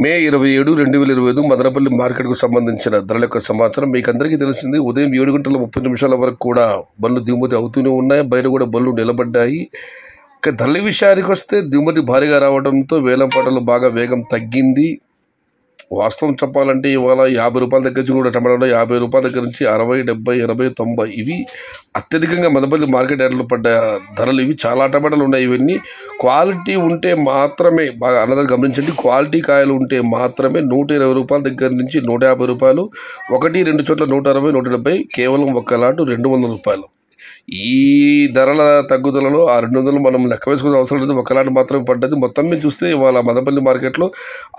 మే 27, 2025 మదనపల్లి మార్కెట్కు సంబంధించిన ధరల యొక్క సమాచారం మీకు అందరికీ తెలిసింది. ఉదయం 7:30 వరకు కూడా బళ్ళు దిగుమతి అవుతూనే ఉన్నాయి. బయట కూడా బళ్ళు నిలబడ్డాయి. ఇక ధరల విషయానికి వస్తే దిగుమతి భారీగా రావడంతో వేలంపాటలు బాగా వేగం తగ్గింది. వాస్తవం చెప్పాలంటే ఇవాళ 50 రూపాయల దగ్గర నుంచి కూడా టమాటాలో 50 రూపాయల దగ్గర నుంచి 60, 70, 80, 90 ఇవి అత్యధికంగా మదనపల్లి మార్కెట్ యార్డ్లో పడ్డ ధరలు. ఇవి చాలా టమాటాలు ఉన్నాయి. ఇవన్నీ క్వాలిటీ ఉంటే మాత్రమే, బాగా అన్నదాన్ని గమనించండి, క్వాలిటీ కాయలు ఉంటే మాత్రమే 120 రూపాయల దగ్గర నుంచి 150 రూపాయలు, 1, 2 చోట్ల 160, 170, కేవలం ఒక్క లాటు 200 రూపాయలు. ఈ ధరల తగ్గుదలలో ఆ 200 మనం లెక్క వేసుకునే అవసరం లేదు. ఒక లాట్ మాత్రమే పడ్డది. మొత్తం మీద చూస్తే ఇవాళ మదనపల్లి మార్కెట్లో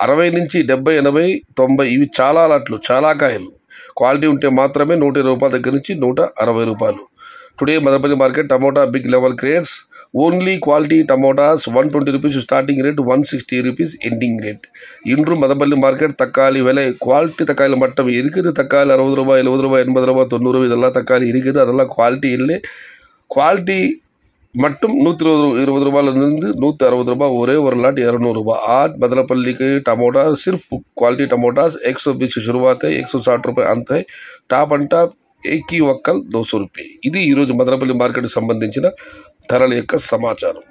60 నుంచి 70, 80, 90 ఇవి చాలా లాట్లు, చాలా కాయలు. క్వాలిటీ ఉంటే మాత్రమే 120 రూపాయల దగ్గర నుంచి 160 రూపాయలు. Today Madanapalle market tomato big level crates only quality tomatoes 120 rupees starting rate, 160 rupees ending rate. இன்று மதப்பள்ளி மார்க்கெட் தக்காளி விலை குவாலிட்டி தக்காளி மட்டம் இருக்குது. தக்காளி 60 ரூபாய், 70 ரூபாய், 80 ரூபாய், 90 இதெல்லாம் தக்காளி இருக்குது. அதெல்லாம் குவாலிட்டி இல்லை. குவாலிட்டி மட்டும் 120 ரூபாயிலிருந்து 160 ரூபாய், ஒரே ஒரு लाट 200 ரூபாய். आज मदनपल्ली के टमोटा सिर्फ क्वालिटी टमोटास 120 से शुरुआत है, 160 रुपये अंत है. టాప్ అండ్ టాప్ ఏకీ ఒక్కల్ 200 రూపాయలు. ఇది ఈరోజు మదనపల్లి మార్కెట్కి సంబంధించిన ధరల యొక్క సమాచారం.